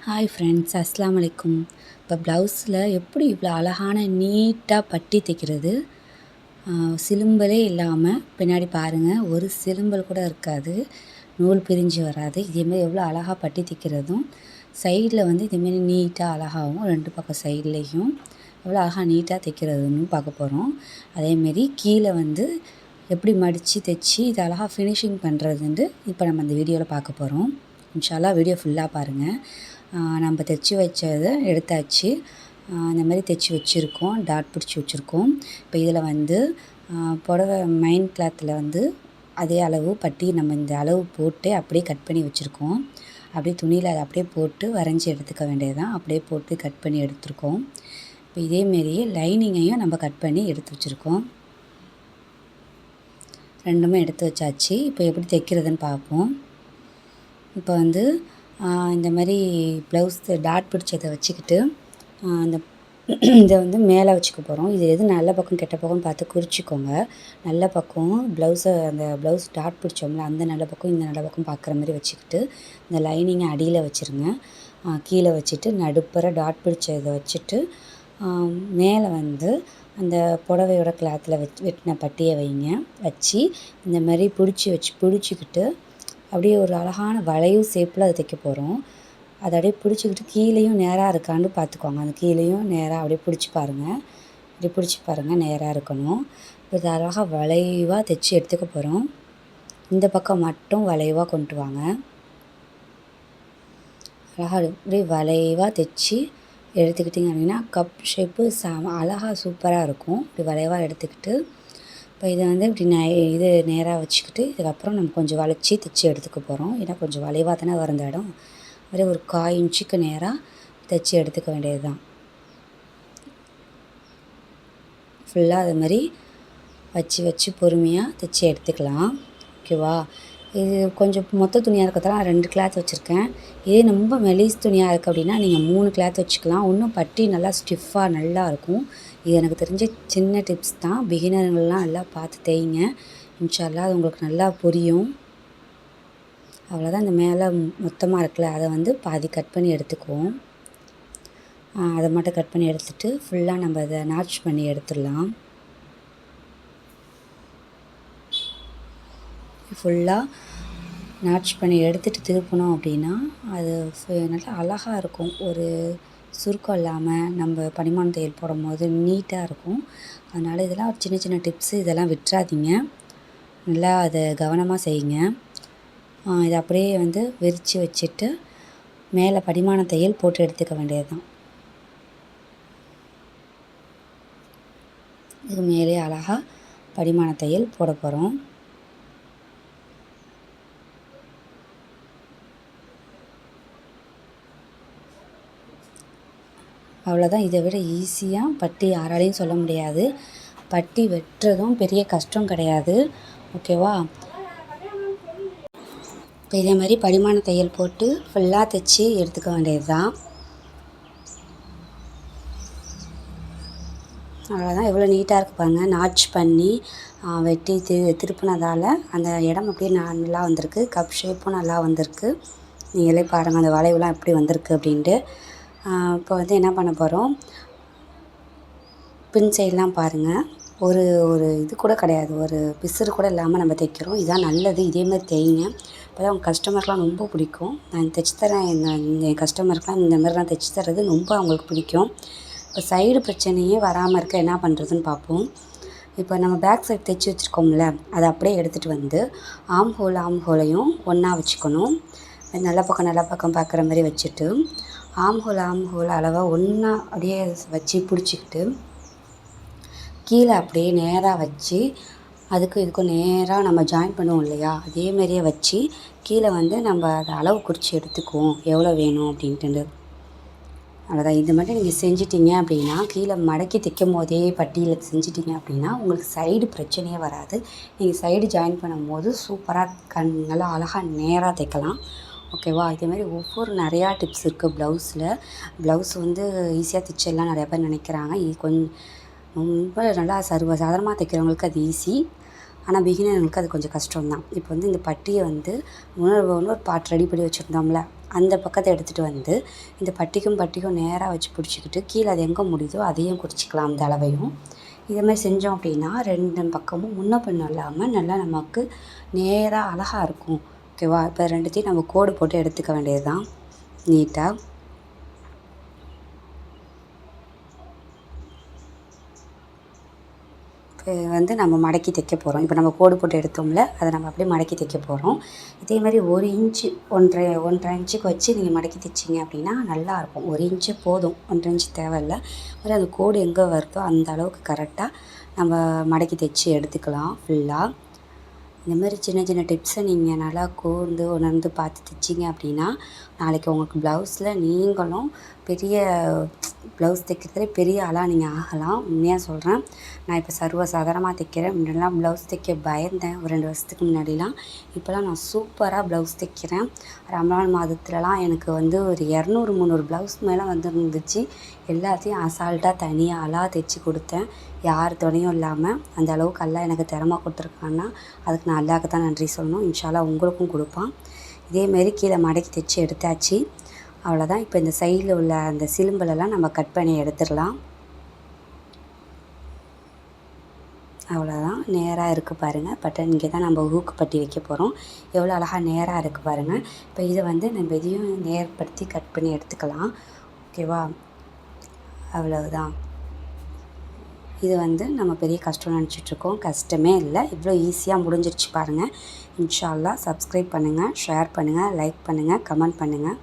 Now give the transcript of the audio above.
Hi friends, அஸ்ஸலாமு அலைக்கும். இப்போ ப்ளவுஸில் எப்படி இவ்வளோ அழகான நீட்டாக பட்டி தைக்கிறது, சிலும்பலே இல்லாமல் பின்னாடி பாருங்கள், ஒரு சிலும்பல் கூட இருக்காது, நூல் பிரிஞ்சு வராது. இதேமாரி எவ்வளோ அழகாக பட்டி தைக்கிறதும், சைடில் வந்து இதேமாரி நீட்டாக அழகாகவும் 2 பக்கம் சைட்லேயும் எவ்வளோ அழகாக நீட்டாக தைக்கிறதுன்னு பார்க்க போகிறோம். அதேமாரி கீழே வந்து எப்படி மடித்து தைச்சி இது அழகாக ஃபினிஷிங் பண்ணுறதுன்ட்டு இப்போ நம்ம இந்த வீடியோவில் பார்க்க போகிறோம். இன்ஷா அல்லாஹ் வீடியோ ஃபுல்லாக பாருங்கள். நம்ம தைச்சி வச்சதை எடுத்தாச்சு. இந்த மாதிரி தைச்சி வச்சுருக்கோம், டாட் பிடிச்சி வச்சுருக்கோம். இப்போ இதில் வந்து புடவை மெயின் கிளாத்தில் வந்து அதே அளவு பட்டி நம்ம இந்த அளவு போட்டு அப்படியே கட் பண்ணி வச்சுருக்கோம். அப்படியே துணியில் அதை அப்படியே போட்டு வரைஞ்சி எடுத்துக்க வேண்டியது தான். அப்படியே போட்டு கட் பண்ணி எடுத்துருக்கோம். இப்போ இதேமாரியே லைனிங்கையும் நம்ம கட் பண்ணி எடுத்து வச்சுருக்கோம். ரெண்டுமே எடுத்து வச்சாச்சு. இப்போ எப்படி தைக்கிறதுன்னு பார்ப்போம். இப்போ வந்து இந்த மாதிரி ப்ளவுஸ் டாட் பிடிச்சதை வச்சுக்கிட்டு அந்த இதை வந்து மேலே வச்சுக்க போகிறோம். இது எது நல்ல பக்கம் கெட்ட பக்கம்னு பார்த்து குறிச்சிக்கோங்க. நல்ல பக்கம் அந்த ப்ளவுஸ் டாட் பிடிச்சோம்ல, அந்த நல்ல பக்கம் இந்த நல்ல பக்கம் பார்க்குற மாதிரி வச்சுக்கிட்டு இந்த லைனிங்கை அடியில் வச்சுருங்க. கீழே வச்சுட்டு நடுப்புற டாட் பிடிச்சதை வச்சுட்டு மேலே வந்து அந்த புடவையோட கிளாத்தில் வெட்டின பட்டியை வைங்க. வச்சு இந்த மாதிரி பிடிச்சிக்கிட்டு அப்படியே ஒரு அழகான வளைவு ஷேப்பில் அதை தைக்க போகிறோம். அதை அப்படியே பிடிச்சிக்கிட்டு கீழேயும் நேராக இருக்கான்னு பார்த்துக்கோங்க. அந்த கீழேயும் நேராக அப்படியே பிடிச்சி பாருங்கள், நேராக இருக்கணும். இது அழகாக வளைவாக தைச்சி எடுத்துக்க போகிறோம். இந்த பக்கம் மட்டும் வளைவாக கொண்டு வாங்க. அழகாக அப்படியே வளைவாக தைச்சி எடுத்துக்கிட்டிங்க அப்படின்னா கப் ஷேப்பு அழகாக சூப்பராக இருக்கும். இப்படி வளைவாக எடுத்துக்கிட்டு இப்போ இதை வந்து இப்படி இது நேராக வச்சுக்கிட்டு இதுக்கப்புறம் நம்ம கொஞ்சம் வளைச்சி தைச்சி எடுத்துக்க போகிறோம். ஏன்னா கொஞ்சம் வளைவாக தானே வர இந்த இடம். அப்படியே ஒரு 1/4 இன்ச்சுக்கு நேராக தைச்சி எடுத்துக்க வேண்டியது தான். ஃபுல்லாக அது மாதிரி வச்சு பொறுமையாக தைச்சி எடுத்துக்கலாம். ஓகேவா? இது கொஞ்சம் மொத்த துணியாக இருக்கிறதால 2 கிளாத் வச்சுருக்கேன். இதே ரொம்ப மெலிஸ் துணியாக இருக்குது அப்படின்னா நீங்கள் 3 கிளாத் வச்சுக்கலாம். இன்னும் பட்டி நல்லா ஸ்டிஃபாக நல்லா இருக்கும். இது எனக்கு தெரிஞ்ச சின்ன டிப்ஸ் தான். பிகினருங்கள்லாம் நல்லா பார்த்து தைங்க. இன்ஷா அல்லாஹ் அது உங்களுக்கு நல்லா புரியும். அவ்வளோதான். இந்த மேலே மொத்தமாக இருக்குல்ல, அதை வந்து பாதி கட் பண்ணி எடுத்துக்குவோம். அதை மட்டும் கட் பண்ணி எடுத்துகிட்டு ஃபுல்லாக நம்ம அதை நாட்ச் பண்ணி எடுத்துடலாம். ஃபுல்லாக நாட்ச் பண்ணி எடுத்துகிட்டு திருப்பணும் அப்படின்னா அது நல்லா அழகாக இருக்கும். ஒரு சுருக்கம் இல்லாமல் நம்ம படிமான தையல் போடும்போது நீட்டாக இருக்கும். அதனால் இதெல்லாம் ஒரு சின்ன சின்ன டிப்ஸு. இதெல்லாம் விட்டுறாதீங்க. நல்லா அதை கவனமாக செய்யுங்க. இதை அப்படியே வந்து விரித்து வச்சுட்டு மேலே படிமான தையல் போட்டு எடுத்துக்க வேண்டியது தான். இது மேலே அழகாக படிமான தையல் போட போகிறோம். அவ்வளோதான். இதை விட ஈஸியாக பட்டி யாராலையும் சொல்ல முடியாது. பட்டி வெட்டுறதும் பெரிய கஷ்டம் கிடையாது. ஓகேவா? இப்போ இதே மாதிரி படிமான தையல் போட்டு ஃபுல்லாக தைச்சி எடுத்துக்க வேண்டியது தான். அவ்வளோதான். எவ்வளோ நீட்டாக இருக்குது பாருங்கள். நாட்ச் பண்ணி வெட்டி திருப்பினதால் அந்த இடம் அப்படியே நல்லா வந்திருக்கு. கப் ஷேப்பும் நல்லா வந்திருக்கு. நீங்களே பாருங்கள் அந்த வளைவுலாம் எப்படி வந்திருக்கு அப்படின்ட்டு. இப்போ வந்து என்ன பண்ண போகிறோம், பின் சைட்லாம் பாருங்கள். ஒரு இது கூட கிடையாது, ஒரு பிசுறு கூட இல்லாமல் நம்ம தைக்கிறோம். இதுதான் நல்லது. இதேமாதிரி தைங்க. இப்போ தான் உங்கள் கஸ்டமருக்குலாம் ரொம்ப பிடிக்கும். நான் தைச்சி தரேன், என் கஸ்டமருக்குலாம் இந்த மாதிரி நான் தைச்சி தர்றது ரொம்ப அவங்களுக்கு பிடிக்கும். இப்போ சைடு பிரச்சனையே வராமல் இருக்க என்ன பண்ணுறதுன்னு பார்ப்போம். இப்போ நம்ம பேக் சைடு தைச்சி வச்சுருக்கோம்ல, அதை அப்படியே எடுத்துகிட்டு வந்து ஆம் ஹோலையும் ஒன்றா வச்சுக்கணும். நல்ல பக்கம் பார்க்குற மாதிரி வச்சுட்டு ஆம் ஹோல் அளவாக ஒன்றா அப்படியே வச்சு பிடிச்சிக்கிட்டு கீழே அப்படியே நேராக வச்சு இதுக்கும் நேராக நம்ம ஜாயின் பண்ணுவோம் இல்லையா, அதேமாரியே வச்சு கீழே வந்து நம்ம அதை அளவு குறித்து எடுத்துக்குவோம் எவ்வளோ வேணும் அப்படின்ட்டு. அவ்வளோதான். இது மட்டும் நீங்கள் செஞ்சிட்டிங்க அப்படின்னா கீழே மடக்கி தைக்கும் போதே பட்டியில் செஞ்சிட்டிங்க அப்படின்னா உங்களுக்கு சைடு பிரச்சனையே வராது. நீங்கள் சைடு ஜாயின் பண்ணும்போது சூப்பராக நல்லா அழகாக நேராக தைக்கலாம். ஓகேவா? இதேமாதிரி நிறையா டிப்ஸ் இருக்குது ப்ளவுஸ் வந்து ஈஸியாக தைச்சிடலாம் நிறையா பேர் நினைக்கிறாங்க. இது கொஞ்சம் ரொம்ப நல்லா சாதாரணமாக தைக்கிறவங்களுக்கு அது ஈஸி. ஆனால் பிகினர்களுக்கு அது கொஞ்சம் கஷ்டம் தான். இப்போ வந்து இந்த பட்டியை வந்து இன்னொரு பார்ட் ரெடி பண்ணி வச்சுருந்தோம்ல, அந்த பக்கத்தை எடுத்துகிட்டு வந்து இந்த பட்டிக்கும் நேராக வச்சு பிடிச்சிக்கிட்டு கீழே அது எங்கே முடியுதோ அதையும் குறிச்சிக்கலாம் அந்த அளவையும். இதே மாதிரி செஞ்சோம் அப்படின்னா 2 பக்கமும் முன்ன பின்ன இல்லாமல் நல்லா நமக்கு நேராக அழகாக இருக்கும். ஓகேவா? இப்போ 2த்தையும் நம்ம கோடு போட்டு எடுத்துக்க வேண்டியது தான் நீட்டாக. வந்து நம்ம மடக்கி தைக்க போகிறோம். இப்போ நம்ம கோடு போட்டு எடுத்தோம்ல, அதை நம்ம அப்படியே மடக்கி தைக்க போகிறோம். இதே மாதிரி 1 இன்ச்சு 1.5 இன்ச்சுக்கு வச்சு நீங்கள் மடக்கி தைச்சிங்க அப்படின்னா நல்லாயிருக்கும். 1 இன்ச்சு போதும், 1.5 இன்ச்சு தேவையில்ல. மாதிரி அந்த கோடு எங்கே வருதோ அந்த அளவுக்கு கரெக்டாக நம்ம மடக்கி தைச்சி எடுத்துக்கலாம் ஃபுல்லாக. இந்த மாதிரி சின்ன சின்ன டிப்ஸை நீங்கள் நல்லா கூர்ந்து உணர்ந்து பார்த்து தைச்சிங்க அப்படின்னா நாளைக்கு உங்களுக்கு ப்ளவுஸில் நீங்களும் பெரிய ப்ளவுஸ் தைக்கிறதுலே பெரிய ஆளாக நீங்கள் ஆகலாம். உண்மையாக சொல்கிறேன். நான் இப்போ சர்வசாதாரணமாக தைக்கிறேன். முன்னாடிலாம் ப்ளவுஸ் தைக்க பயந்தேன் ஒரு 2 வருஷத்துக்கு முன்னாடிலாம். இப்போலாம் நான் சூப்பராக ப்ளவுஸ் தைக்கிறேன். ரமலான் மாதத்துலலாம் எனக்கு வந்து ஒரு 200 300 ப்ளவுஸ் மேலே வந்துருந்துச்சு. எல்லாத்தையும் அசால்ட்டாக தனியாக ஆளாக தைச்சி கொடுத்தேன். யார் துணையும் இல்லாமல். அந்த அளவுக்கு அல்லாஹ் எனக்கு திறமை கொடுத்துருக்கான்னா அதுக்கு நான் அல்லாஹ்க்கு தான் நன்றி சொல்லணும். இன்ஷா அல்லாஹ் உங்களுக்கும் கொடுப்பான். இதேமாரி கீழே மடக்கி தைச்சி எடுத்தாச்சு. அவ்வளோதான். இப்போ இந்த சைடில் உள்ள அந்த சிலும்பலெல்லாம் நம்ம கட் பண்ணி எடுத்துடலாம். அவ்வளோதான். நேராக இருக்குது பாருங்கள். பட்டன் இங்கே தான் நம்ம ஹூக்கு பட்டி வைக்க போகிறோம். எவ்வளோ அழகாக நேராக இருக்குது பாருங்கள். இப்போ இதை வந்து நம்ம இதையும் நேர்படுத்தி கட் பண்ணி எடுத்துக்கலாம். ஓகேவா? அவ்வளவுதான். இது வந்து நம்ம பெரிய கஷ்டம்னு நினச்சிட்ருக்கோம். கஷ்டமே இல்லை. இவ்வளோ ஈஸியாக முடிஞ்சிருச்சு பாருங்கள். இன்ஷா அல்லாஹ். சப்ஸ்கிரைப் பண்ணுங்கள், ஷேர் பண்ணுங்கள், லைக் பண்ணுங்கள், கமெண்ட் பண்ணுங்கள்.